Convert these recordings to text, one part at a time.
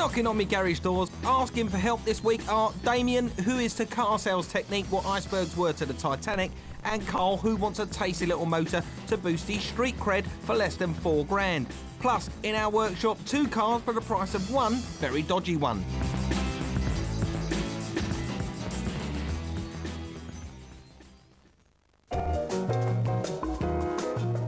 Knocking on me garage doors, asking for help this week are Damien, who is to car sales technique what icebergs were to the Titanic, and Carl, who wants a tasty little motor to boost his street cred for less than £4 grand. Plus, in our workshop, 2 cars for the price of one very dodgy one.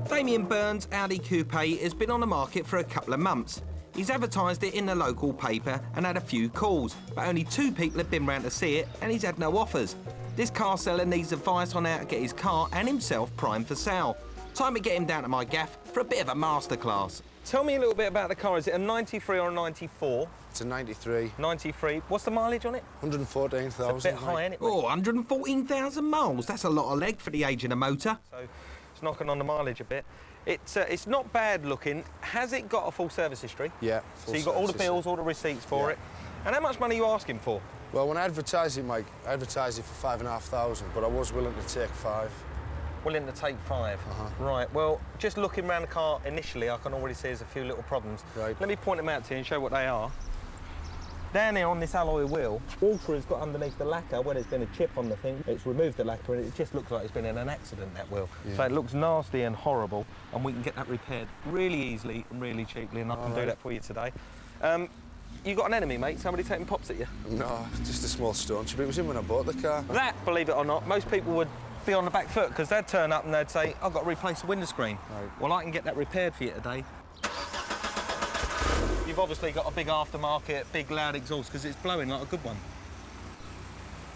Damien Burns' Audi Coupe has been on the market for a couple of months. He's advertised it in the local paper and had a few calls, but only 2 people have been round to see it and he's had no offers. This car seller needs advice on how to get his car and himself primed for sale. Time to get him down to my gaff for a bit of a masterclass. Tell me a little bit about the car. Is it a 93 or a 94? It's a 93. 93. What's the mileage on it? 114,000. It's a bit high, isn't it? Oh, 114,000 miles. That's a lot of leg for the age of the motor. So it's knocking on the mileage a bit. It's not bad looking. Has it got a full service history? Yeah, full. So you've got all the bills, all the receipts for it. And how much money are you asking for? Well, when I advertised it, Mike, I advertised it for 5,500, but I was willing to take 5. Willing to take 5. Right, well, just looking around the car initially, I can already see there's a few little problems. Right. Let me point them out to you and show what they are. Down here on this alloy wheel, water has got underneath the lacquer where there's been a chip on the thing. It's removed the lacquer and it just looks like it's been in an accident, that wheel. Yeah. So it looks nasty and horrible, and we can get that repaired really easily and really cheaply, and I can do that for you today. You got an enemy, mate? Somebody taking pops at you? No, just a small stone chip. It was in when I bought the car. That, believe it or not, most people would be on the back foot because they'd turn up and they'd say, I've got to replace the window screen. Right. Well, I can get that repaired for you today. You've obviously got a big aftermarket, big loud exhaust because it's blowing like a good one.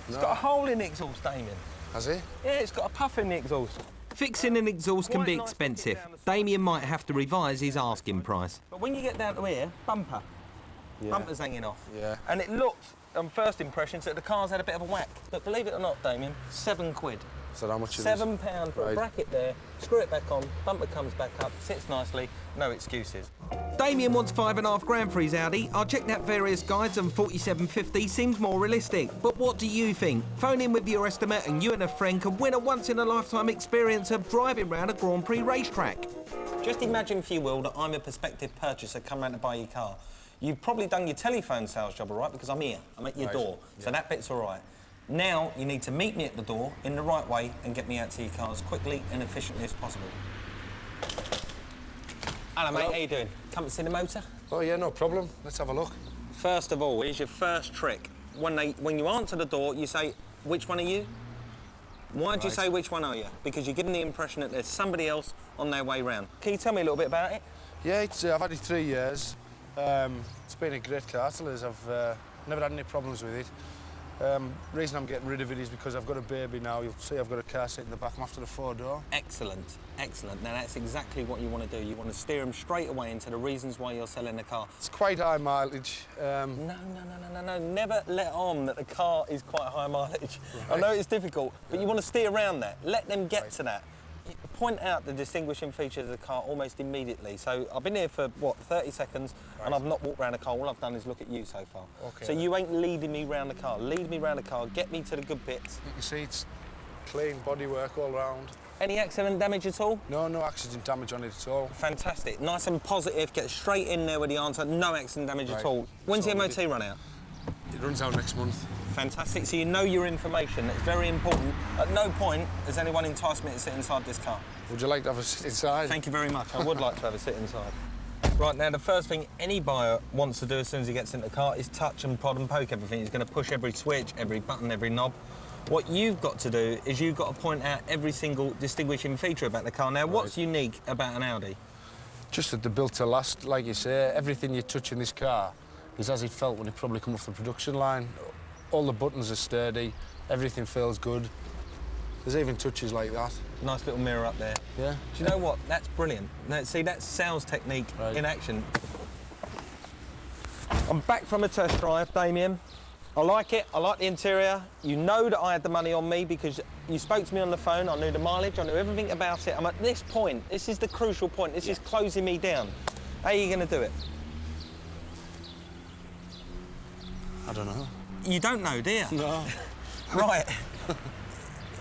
It's got a hole in the exhaust, Damien. Has it? Yeah, it's got a puff in the exhaust. Fixing an exhaust can be expensive. Damien might have to revise his asking price. But when you get down to here, bumper. Yeah. Bumper's hanging off. Yeah. And it looks, on first impressions, that the car's had a bit of a whack. But believe it or not, Damien, £7. So how much it is? £7 for a bracket there, screw it back on, bumper comes back up, sits nicely, no excuses. Damien wants £5.5 grand for his Audi. I checked out various guides and 4750 seems more realistic. But what do you think? Phone in with your estimate and you and a friend can win a once-in-a-lifetime experience of driving around a Grand Prix racetrack. Just imagine, if you will, that I'm a prospective purchaser come round to buy your car. You've probably done your telephone sales job all right because I'm here, I'm at your door, so that bit's all right. Now you need to meet me at the door in the right way and get me out to your car as quickly and efficiently as possible. Hello, mate, how you doing? Come to see the motor? Oh, yeah, no problem. Let's have a look. First of all, here's your first trick. When you answer the door, you say, which one are you? Why do you say which one are you? Because you're giving the impression that there's somebody else on their way round. Can you tell me a little bit about it? Yeah, I've had it 3 years. It's been a great car till I've never had any problems with it. Reason I'm getting rid of it is because I've got a baby now. You'll see I've got a car seat in the back. I'm after the 4-door. Excellent, excellent. Now that's exactly what you want to do. You want to steer them straight away into the reasons why you're selling the car. It's quite high mileage. No. Never let on that the car is quite high mileage. Right. I know it's difficult, but you want to steer around that. Let them get to that. Point out the distinguishing features of the car almost immediately. So I've been here for, what, 30 seconds, and I've not walked around the car. All I've done is look at you so far. Okay. So you ain't leading me around the car. Lead me around the car, get me to the good bits. You can see it's clean bodywork all round. Any accident damage at all? No, no accident damage on it at all. Fantastic. Nice and positive. Get straight in there with the answer. No accident damage at all. When's the MOT run out? It runs out next month. Fantastic. So you know your information. It's very important. At no point has anyone enticed me to sit inside this car. Would you like to have a sit inside? Thank you very much. I would like to have a sit inside. Right, now the first thing any buyer wants to do as soon as he gets in the car is touch and prod and poke everything. He's going to push every switch, every button, every knob. What you've got to do is you've got to point out every single distinguishing feature about the car. Now, what's unique about an Audi? Just that they're built to last, like you say. Everything you touch in this car is as it felt when it probably come off the production line. All the buttons are sturdy, everything feels good. There's even touches like that. Nice little mirror up there. Yeah. Do you know what? That's brilliant. Now, see, that's sales technique in action. I'm back from a test drive, Damien. I like it, I like the interior. You know that I had the money on me because you spoke to me on the phone, I knew the mileage, I knew everything about it. I'm at this point, this is the crucial point, this is closing me down. How are you going to do it? I don't know. You don't know, do you? No. Right.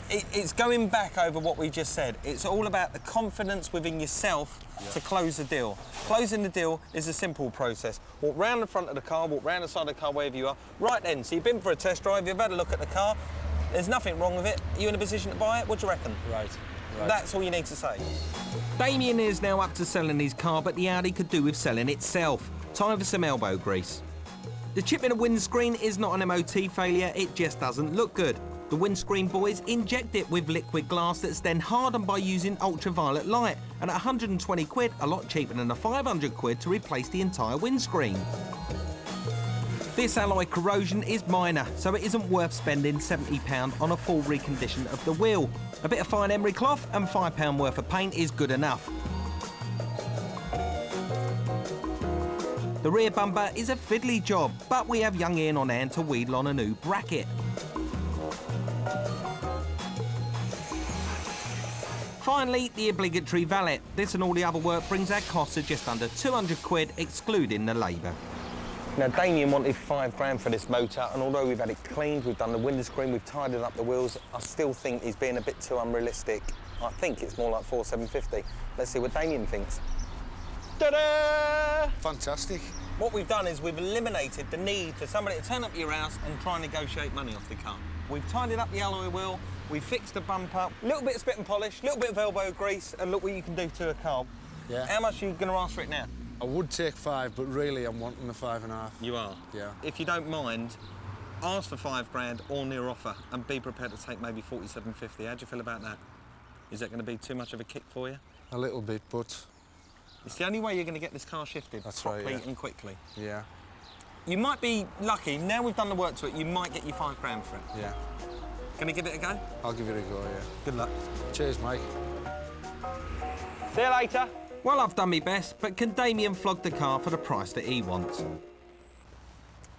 It's going back over what we just said. It's all about the confidence within yourself to close the deal. Closing the deal is a simple process. Walk round the front of the car, walk round the side of the car, wherever you are. Right then, so you've been for a test drive, you've had a look at the car, there's nothing wrong with it. Are you in a position to buy it? What do you reckon? Right. That's all you need to say. Damien is now up to selling his car, but the Audi could do with selling itself. Time for some elbow grease. The chip in a windscreen is not an MOT failure, it just doesn't look good. The windscreen boys inject it with liquid glass that's then hardened by using ultraviolet light, and at 120 quid, a lot cheaper than the 500 quid to replace the entire windscreen. This alloy corrosion is minor, so it isn't worth spending £70 on a full recondition of the wheel. A bit of fine emery cloth and £5 worth of paint is good enough. The rear bumper is a fiddly job, but we have young Ian on hand to wheedle on a new bracket. Finally, the obligatory valet. This and all the other work brings our costs to just under 200 quid, excluding the labour. Now, Damien wanted £5 for this motor, and although we've had it cleaned, we've done the windscreen, we've tidied up the wheels, I still think he's being a bit too unrealistic. I think it's more like 4,750. Let's see what Damien thinks. Ta-da! Fantastic. What we've done is we've eliminated the need for somebody to turn up your house and try and negotiate money off the car. We've tidied up the alloy wheel, we've fixed the bumper, a little bit of spit and polish, a little bit of elbow grease, and look what you can do to a car. Yeah. How much are you going to ask for it now? I would take 5, but really I'm wanting the 5.5. You are? Yeah. If you don't mind, ask for £5 or near offer and be prepared to take maybe 47.50. How do you feel about that? Is that going to be too much of a kick for you? A little bit, but... It's the only way you're going to get this car shifted properly and quickly. Yeah. You might be lucky, now we've done the work to it, you might get you £5 for it. Yeah. Gonna give it a go? I'll give it a go, yeah. Good luck. Cheers, Mike. See you later. Well, I've done my best, but can Damien flog the car for the price that he wants?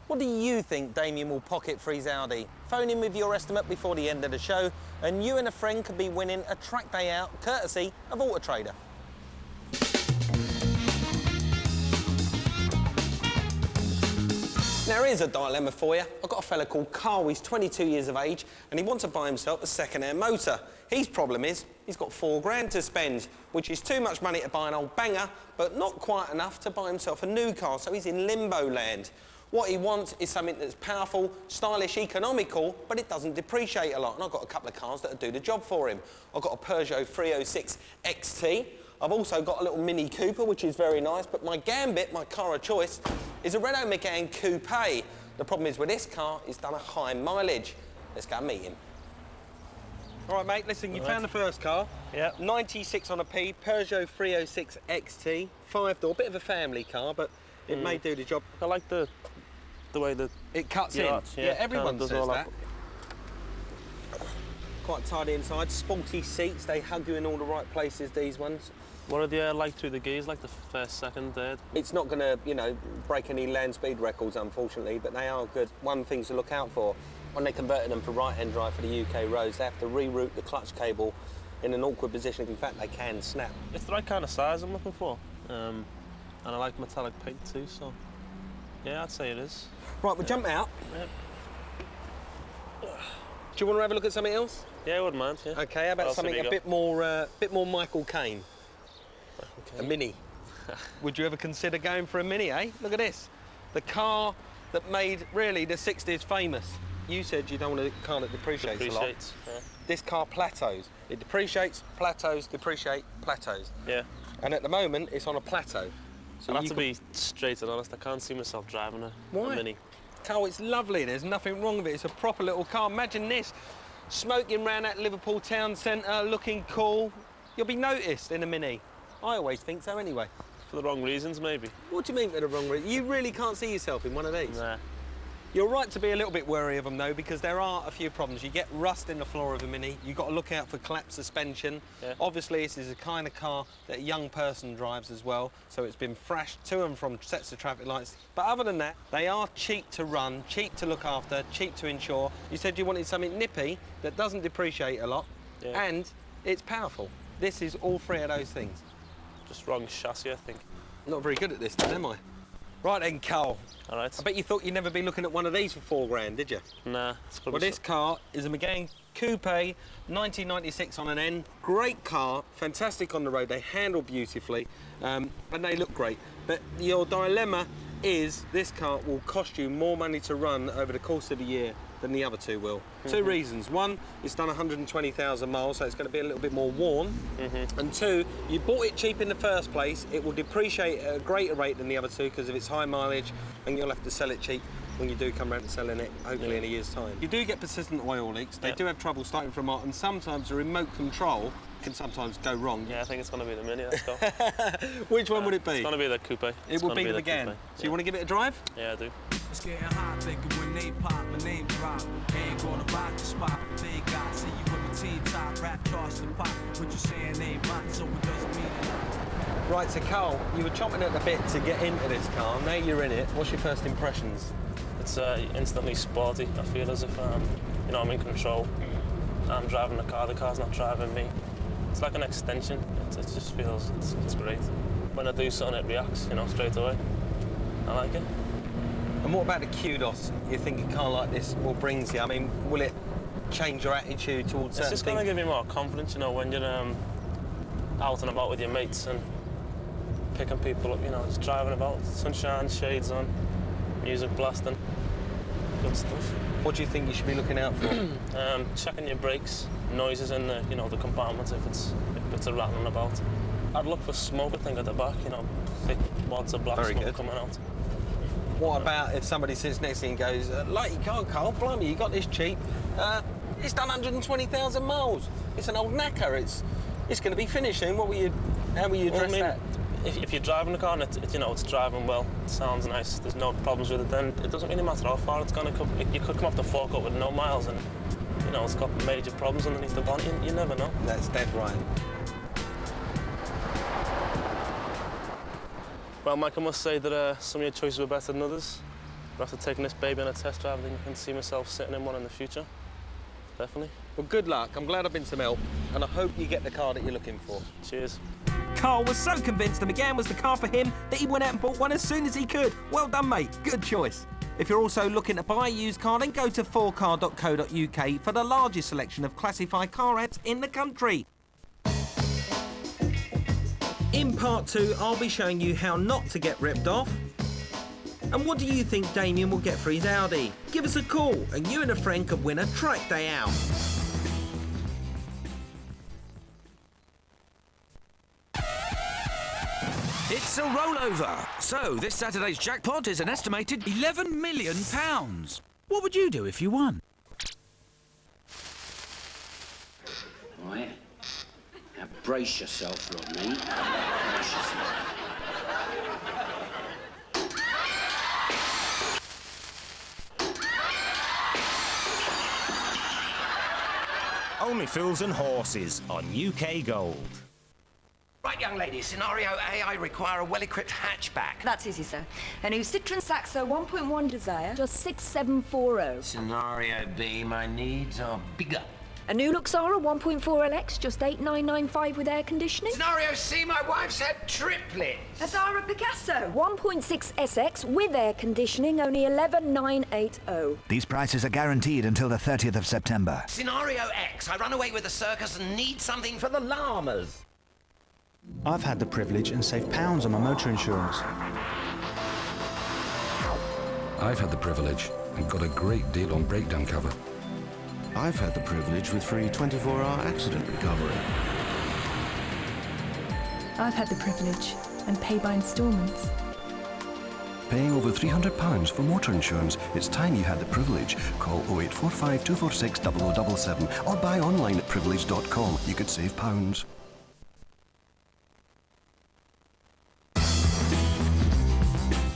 What do you think Damien will pocket for his Audi? Phone in with your estimate before the end of the show, and you and a friend could be winning a track day out courtesy of Auto Trader. Now, here's a dilemma for you. I've got a fella called Carl, he's 22 years of age, and he wants to buy himself a second-hand motor. His problem is, he's got £4 to spend, which is too much money to buy an old banger, but not quite enough to buy himself a new car, so he's in limbo land. What he wants is something that's powerful, stylish, economical, but it doesn't depreciate a lot. And I've got a couple of cars that'll do the job for him. I've got a Peugeot 306 XT. I've also got a little Mini Cooper, which is very nice, but my gambit, my car of choice, is a Renault Megane Coupe. The problem is with this car, it's done a high mileage. Let's go and meet him. All right, mate, listen, you found the first car. Yeah. 96 on a P, Peugeot 306 XT, 5-door, bit of a family car, but it may do the job. I like the way that it cuts in. Yeah, everyone does says all that. Quite tidy inside, sporty seats, they hug you in all the right places, these ones. What are they like through the gears, like the first, second, third? It's not going to, you know, break any land speed records, unfortunately, but they are good. One thing to look out for, when they converted them for right-hand drive for the UK roads, they have to reroute the clutch cable in an awkward position. In fact, they can snap. It's the right kind of size I'm looking for. And I like metallic paint too, so yeah, I'd say it is. Right, we'll jump out. Yep. Do you want to have a look at something else? Yeah, I wouldn't mind, yeah. OK, how about something a bit more Michael Caine? Okay. A Mini. Would you ever consider going for a Mini, eh? Look at this. The car that made, really, the 60s famous. You said you don't want a car that depreciates a lot. Yeah. This car plateaus. It depreciates, plateaus, depreciate, plateaus. Yeah. And at the moment, it's on a plateau. So I'll have to be straight and honest, I can't see myself driving a Mini. Carl, it's lovely. There's nothing wrong with it. It's a proper little car. Imagine this. Smoking round that Liverpool town centre, looking cool. You'll be noticed in a Mini. I always think so anyway. For the wrong reasons, maybe. What do you mean for the wrong reason? You really can't see yourself in one of these? Nah. You're right to be a little bit wary of them, though, because there are a few problems. You get rust in the floor of a Mini. You've got to look out for collapsed suspension. Yeah. Obviously, this is a kind of car that a young person drives as well, so it's been thrashed to and from sets of traffic lights. But other than that, they are cheap to run, cheap to look after, cheap to insure. You said you wanted something nippy that doesn't depreciate a lot, and it's powerful. This is all three of those things. Just wrong chassis, I think. Not very good at this, then, am I? Right then, Carl. All right. I bet you thought you'd never be looking at one of these for £4 grand, did you? Nah, it's probably Well, this car is a McGann Coupe, 1996 on an N. Great car, fantastic on the road. They handle beautifully, and they look great. But your dilemma is this car will cost you more money to run over the course of the year than the other two will. Two reasons. One, it's done 120,000 miles, so it's going to be a little bit more worn. And two, you bought it cheap in the first place. It will depreciate at a greater rate than the other two because of its high mileage, and you'll have to sell it cheap when you do come around to selling it, hopefully in a year's time. You do get persistent oil leaks. They do have trouble starting from art, and sometimes the remote control can sometimes go wrong. Yeah, I think it's going to be the Mini, let's go. Which one would it be? It's going to be the Coupe. It will be the McGann. So you want to give it a drive? Yeah, I do. It's getting hot, thinking when they pop, my name drop. Ain't gonna rock the spot. They got see you with my team top, rap charts the pop. What you saying ain't mine, so it doesn't mean it. Right, so Carl, you were chomping at the bit to get into this car. Now you're in it. What's your first impressions? It's instantly sporty. I feel as if you know, I'm in control. I'm driving the car's not driving me. It's like an extension. It just feels, it's great. When I do something, it reacts, you know, straight away. I like it. And what about the kudos you think a car like this will bring to you? I mean, will it change your attitude towards certain It's just things? going to give you more confidence, you know, when you're out and about with your mates and picking people up, you know, just driving about, sunshine, shades on, music blasting, good stuff. What do you think you should be looking out for? Checking your brakes, noises in the, you know, the compartments if it's a rattling about. I'd look for smoke, I think, at the back, you know, thick wads of black smoke coming out. What about if somebody sits next to you and goes, like your car, Carl, blimey, you got this cheap. It's done 120,000 miles. It's an old knacker. It's going to be finished soon. How will you address that? If you're driving the car and you know, it's driving well, it sounds nice, there's no problems with it, then it doesn't really matter how far it's going to come. You could come off the fork with no miles and, you know, it's got major problems underneath the bonnet. You never know. That's dead right. Well, Mike, I must say that some of your choices were better than others. But after taking this baby on a test drive, I think I can see myself sitting in one in the future. Definitely. Well, good luck. I'm glad I've been some help, and I hope you get the car that you're looking for. Cheers. Carl was so convinced the McGann was the car for him that he went out and bought one as soon as he could. Well done, mate. Good choice. If you're also looking to buy a used car, then go to 4car.co.uk for the largest selection of classified car ads in the country. In part 2, I'll be showing you how not to get ripped off. And what do you think Damien will get for his Audi? Give us a call and you and a friend could win a track day out. It's a rollover. So, this Saturday's jackpot is an estimated £11 million. What would you do if you won? Right. Now brace yourself, Rodney. Brace yourself. Only Fools and Horses on UK Gold. Right, young lady, scenario A, I require a well-equipped hatchback. That's easy, sir. A new Citroen Saxo 1.1 Desire, just 6740. Scenario B, my needs are bigger. A new Luxara 1.4 LX, just 8995 with air conditioning. Scenario C, my wife said triplets. A Zara Picasso 1.6 SX with air conditioning, only 11980. These prices are guaranteed until the 30th of September. Scenario X, I run away with the circus and need something for the llamas. I've had the privilege and saved pounds on my motor insurance. I've had the privilege and got a great deal on breakdown cover. I've had the privilege with free 24-hour accident recovery. I've had the privilege and pay by instalments. Paying over £300 for motor insurance. It's time you had the privilege. Call 0845 246 0077 or buy online at privilege.com. You could save pounds.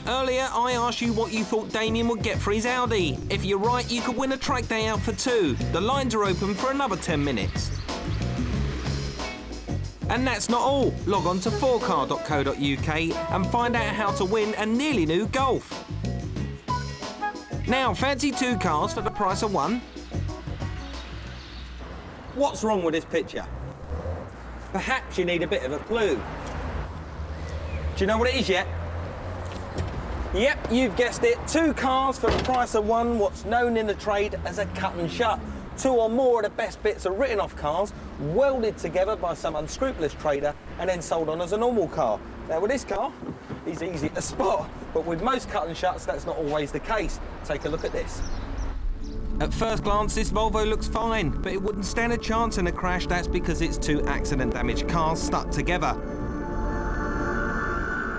Earlier, I asked you what you thought Damien would get for his Audi. If you're right, you could win a track day out for 2. The lines are open for another 10 minutes. And that's not all. Log on to 4car.co.uk and find out how to win a nearly new Golf. Now, fancy 2 cars for the price of 1? What's wrong with this picture? Perhaps you need a bit of a clue. Do you know what it is yet? Yep, you've guessed it. 2 cars for the price of 1, what's known in the trade as a cut and shut. 2 or more of the best bits are written off cars, welded together by some unscrupulous trader, and then sold on as a normal car. Now, with this car, it's easy to spot, but with most cut and shuts, that's not always the case. Take a look at this. At first glance, this Volvo looks fine, but it wouldn't stand a chance in a crash. That's because it's 2 accident-damaged cars stuck together.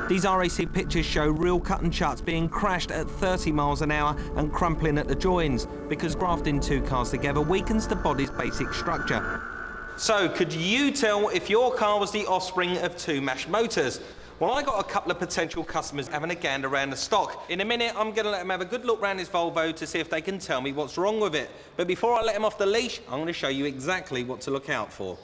These RAC pictures show real cut and shuts being crashed at 30 miles an hour and crumpling at the joins, because grafting 2 cars together weakens the body's basic structure. So, could you tell if your car was the offspring of 2 mashed motors? Well, I got a couple of potential customers having a gander around the stock. In a minute, I'm going to let them have a good look round this Volvo to see if they can tell me what's wrong with it. But before I let them off the leash, I'm going to show you exactly what to look out for.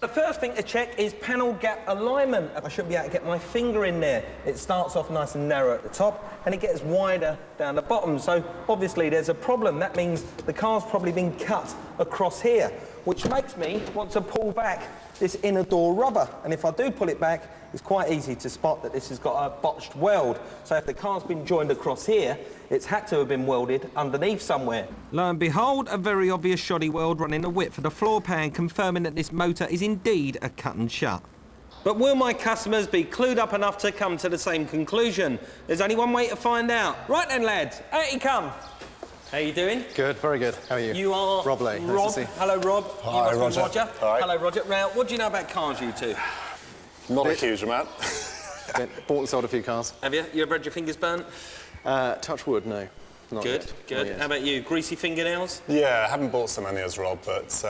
The first thing to check is panel gap alignment. I should be able to get my finger in there. It starts off nice and narrow at the top and it gets wider down the bottom. So obviously there's a problem. That means the car's probably been cut across here, which makes me want to pull back this inner door rubber. And if I do pull it back, it's quite easy to spot that this has got a botched weld. So if the car's been joined across here, it's had to have been welded underneath somewhere. Lo and behold, a very obvious shoddy weld running the width of the floor pan, confirming that this motor is indeed a cut and shut. But will my customers be clued up enough to come to the same conclusion? There's only one way to find out. Right then, lads, out you come. How you doing? Good, very good. How are you? You are Rob Lay. Rob. Nice to see you. Hello, Rob. Hi, you must be Roger. Roger. Hi. Hello, Roger. Now, what do you know about cars, you two? Not a huge amount. Bought and sold a few cars. Have you? You ever had your fingers burnt? Touch wood, no. Not Good, yet. good. Not yet. How about you? Greasy fingernails? Yeah, I haven't bought so many as Rob, but,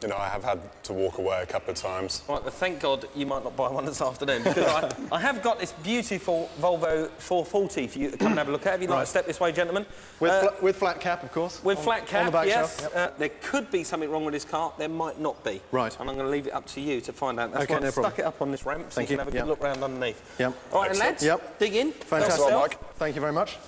you know, I have had to walk away a couple of times. Right, well, thank God you might not buy one this afternoon, because I have got this beautiful Volvo 440 for you to come and have a look at. Have you like to step this way, gentlemen? With flat cap, of course. With flat cap, on the back yes. shelf. Yep. There could be something wrong with this car. There might not be. Right. And I'm going to leave it up to you to find out. That's Okay, why I no problem. stuck it up on this ramp so Thank you can you. have a good look round underneath. Yep. All right, and lads, Yep. dig in. Fantastic. Help yourself. Mike. Thank you very much.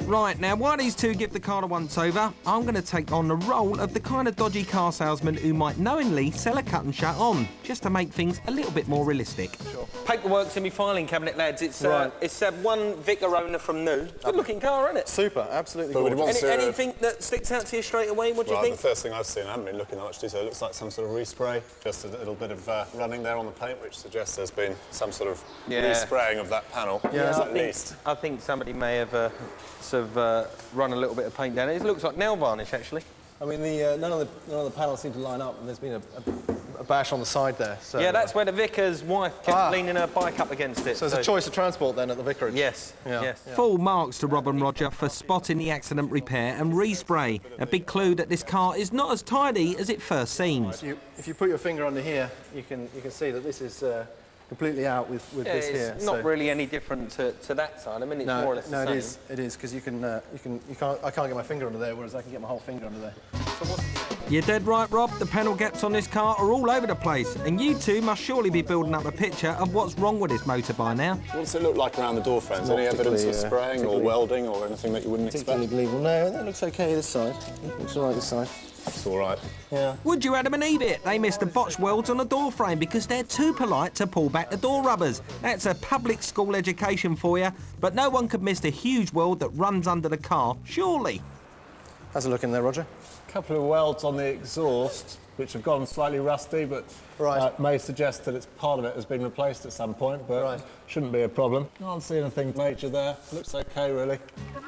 Right, now, while these two give the car a once-over, I'm going to take on the role of the kind of dodgy car salesman who might knowingly sell a cut and shut on, just to make things a little bit more realistic. Sure. Paperwork's in my filing cabinet, lads. It's one Vicar owner from New. Good-looking car, isn't it? Super, absolutely But gorgeous. Anything that sticks out to you straight away? What do you think? The first thing I've seen, I haven't been looking at much detail, it looks like some sort of respray, just a little bit of running there on the paint, which suggests there's been some sort of respraying of that panel, at least. I think somebody may have run a little bit of paint down it. It looks like nail varnish, actually. I mean, none of the panels seem to line up, and there's been a bash on the side there. So, yeah, that's where the vicar's wife kept leaning her bike up against it. So there's a choice of transport then at the vicarage? Yes, yeah. yes. Full marks to Rob and Roger for spotting the accident repair and respray. A big clue that this car is not as tidy as it first seems. If you put your finger under here, you can see that this is completely out with this here. It's not really any different to that side. I mean, it's more or less the same. It is, because I can't get my finger under there, whereas I can get my whole finger under there. You're dead right, Rob. The panel gaps on this car are all over the place, and you two must surely be building up a picture of what's wrong with this motor by now. What does it look like around the door frames? Any evidence of spraying or welding or anything that you wouldn't expect? Believable. No, that looks okay this side. Looks all right this side. It's all right. Yeah. Would you Adam and Eve it? They missed the botched welds on the door frame because they're too polite to pull back the door rubbers. That's a public school education for you, but no one could miss the huge weld that runs under the car, surely. How's it looking there, Roger? A couple of welds on the exhaust, which have gone slightly rusty, but may suggest that part of it has been replaced at some point, but shouldn't be a problem. Can't see anything major there. Looks okay, really.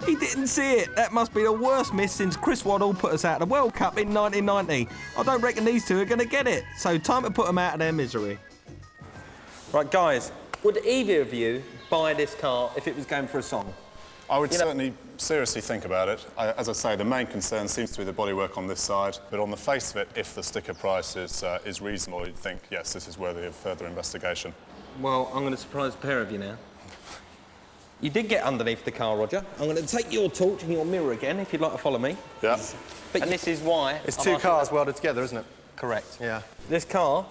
He didn't see it. That must be the worst miss since Chris Waddle put us out of the World Cup in 1990. I don't reckon these two are going to get it. So time to put them out of their misery. Right, guys, would either of you buy this car if it was going for a song? I would certainly seriously think about it. As I say, the main concern seems to be the bodywork on this side, but on the face of it, if the sticker price is reasonable, you'd think, yes, this is worthy of further investigation. Well, I'm going to surprise a pair of you now. You did get underneath the car, Roger. I'm going to take your torch and your mirror again, if you'd like to follow me. Yeah. And this is why... It's two cars welded together, isn't it? Correct. Yeah. This car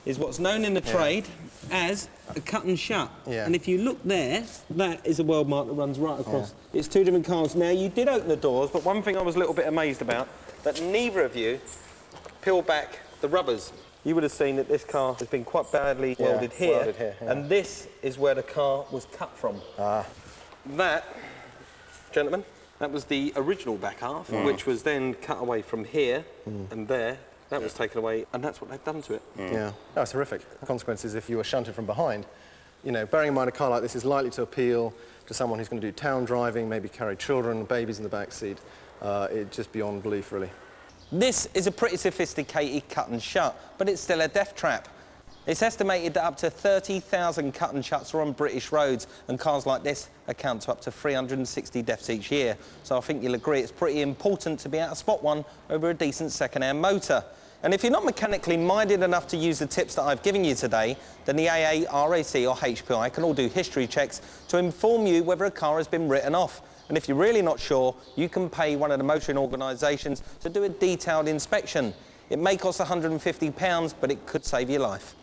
is what's known in the trade as a cut and shut. Yeah. And if you look there, that is a weld mark that runs right across. Yeah. It's two different cars. Now, you did open the doors, but one thing I was a little bit amazed about, that neither of you peeled back the rubbers. You would have seen that this car has been quite badly welded here. Yeah. And this is where the car was cut from. That, gentlemen, that was the original back half, which was then cut away from here and there. That was taken away, and that's what they've done to it. Yeah, that's horrific. The consequence is if you were shunted from behind, you know, bearing in mind a car like this is likely to appeal to someone who's going to do town driving, maybe carry children, babies in the back seat. It's just beyond belief, really. This is a pretty sophisticated cut and shut, but it's still a death trap. It's estimated that up to 30,000 cut and shuts are on British roads, and cars like this account to up to 360 deaths each year. So I think you'll agree it's pretty important to be able to spot one over a decent second-hand motor. And if you're not mechanically minded enough to use the tips that I've given you today, then the AA, RAC or HPI can all do history checks to inform you whether a car has been written off. And if you're really not sure, you can pay one of the motoring organisations to do a detailed inspection. It may cost £150, but it could save your life.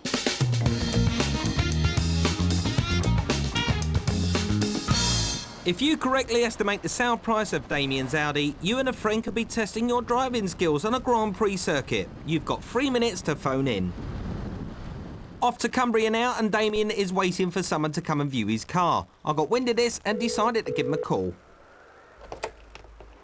If you correctly estimate the sale price of Damien's Audi, you and a friend could be testing your driving skills on a Grand Prix circuit. You've got 3 minutes to phone in. Off to Cumbria now, and Damien is waiting for someone to come and view his car. I got wind of this and decided to give him a call.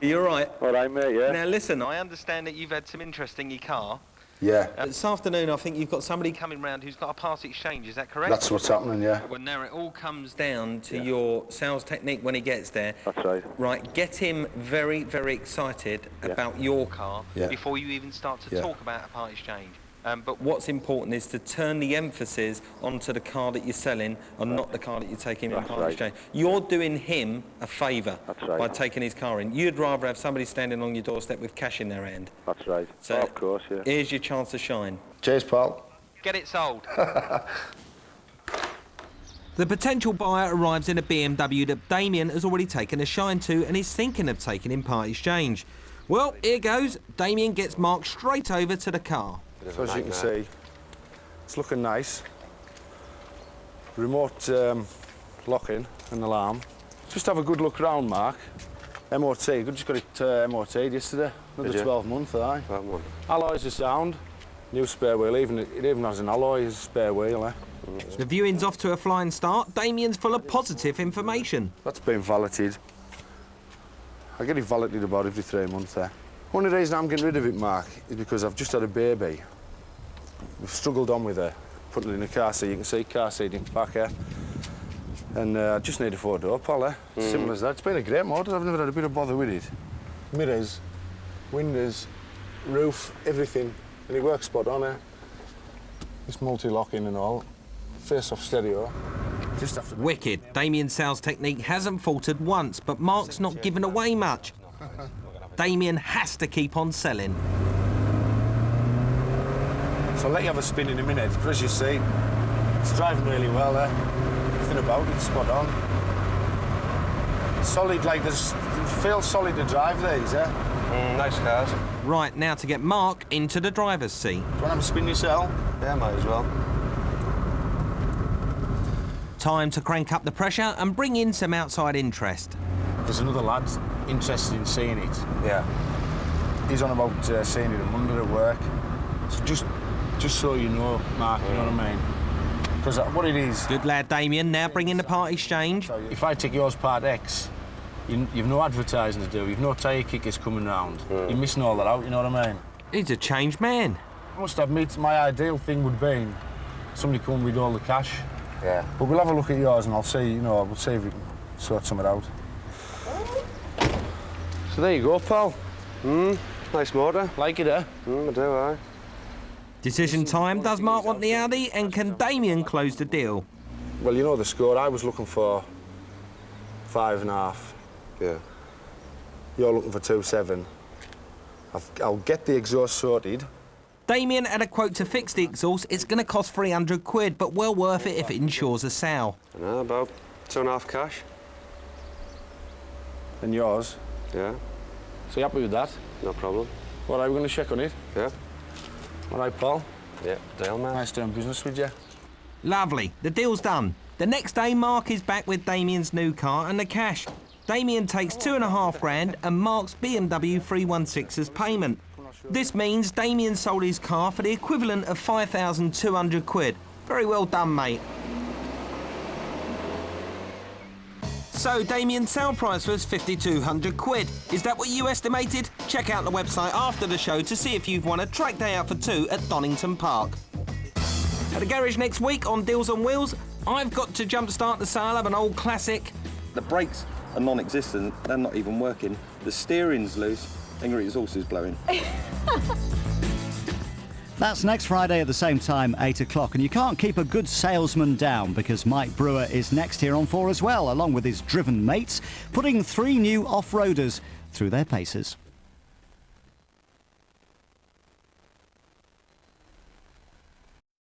You're right. All right, mate, yeah. Now listen, I understand that you've had some interest in your car. Yeah. This afternoon, I think you've got somebody coming round who's got a part exchange, is that correct? That's what's happening, yeah. Well, now it all comes down to your sales technique when he gets there. That's right. Right, get him very, very excited about your car before you even start to talk about a part exchange. But what's important is to turn the emphasis onto the car that you're selling and not the car that you're taking in part exchange. You're doing him a favour by taking his car in. You'd rather have somebody standing on your doorstep with cash in their hand. That's right. So of course, yeah. Here's your chance to shine. Cheers, pal. Get it sold. The potential buyer arrives in a BMW that Damien has already taken a shine to and is thinking of taking in part exchange. Well, here goes. Damien gets Mark straight over to the car. So as you can see, it's looking nice. Remote locking and alarm. Just have a good look round, Mark. MOT, just got it MOT'd yesterday. Another 12 months, aye. 12 months. Alloys are sound. New spare wheel, it even has an alloy spare wheel, eh? The viewing's off to a flying start. Damien's full of positive information. That's been valeted. I get it valeted about every 3 months there. Only reason I'm getting rid of it, Mark, is because I've just had a baby. We've struggled on with her, putting it in a car seat. You can see car seat in the back here. And I just need a 4-door, pal, eh? Simple as that. It's been a great motor. I've never had a bit of bother with it. Mirrors, windows, roof, everything. And it works spot on, eh? It's multi-locking and all. Face-off stereo. Just after... Wicked. Damien's sales technique hasn't faltered once, but Mark's not giving away much. Damien has to keep on selling. So I'll let you have a spin in a minute, but as you see, it's driving really well there. Everything about it's spot on. Solid, like it feels solid to drive these, eh? Nice cars. Right, now to get Mark into the driver's seat. Do you want to have a spin yourself? Yeah, might as well. Time to crank up the pressure and bring in some outside interest. There's another lad interested in seeing it. Yeah. He's on about seeing it on Monday at work. So just so you know, Mark, you know what I mean? Because what it is... Good lad, Damien. Now bring in the part exchange. If I take yours part X, you've no advertising to do, you've no tyre kickers coming round. You're missing all that out, you know what I mean? He's a changed man. I must admit, my ideal thing would be somebody come with all the cash. Yeah. But we'll have a look at yours and I'll see, we'll see if we can sort something out. So there you go, pal. Nice motor. Like it, eh? I do, aye. Decision time. Does Mark want the Audi, and can Damien close the deal? Well, you know the score. I was looking for 5.5. Yeah. You're looking for 2.7. I'll get the exhaust sorted. Damien had a quote to fix the exhaust. It's going to cost 300 quid, but well worth it if it ensures a sale. I know, about 2.5 cash. And yours? Yeah. So you happy with that? No problem. All right, we're going to check on it? Yeah. All right, pal? Yeah, deal, man. Nice doing business with you. Lovely. The deal's done. The next day, Mark is back with Damien's new car and the cash. Damien takes 2.5 grand and Mark's BMW 316 as payment. This means Damien sold his car for the equivalent of 5,200 quid. Very well done, mate. So, Damien's sale price was 5,200 quid. Is that what you estimated? Check out the website after the show to see if you've won a track day out for two at Donington Park. At the garage next week on Deals on Wheels, I've got to jumpstart the sale of an old classic. The brakes are non-existent, they're not even working. The steering's loose, Ingrid's horse is blowing. That's next Friday at the same time, 8 o'clock. And you can't keep a good salesman down because Mike Brewer is next here on 4 as well, along with his driven mates, putting 3 new off-roaders through their paces.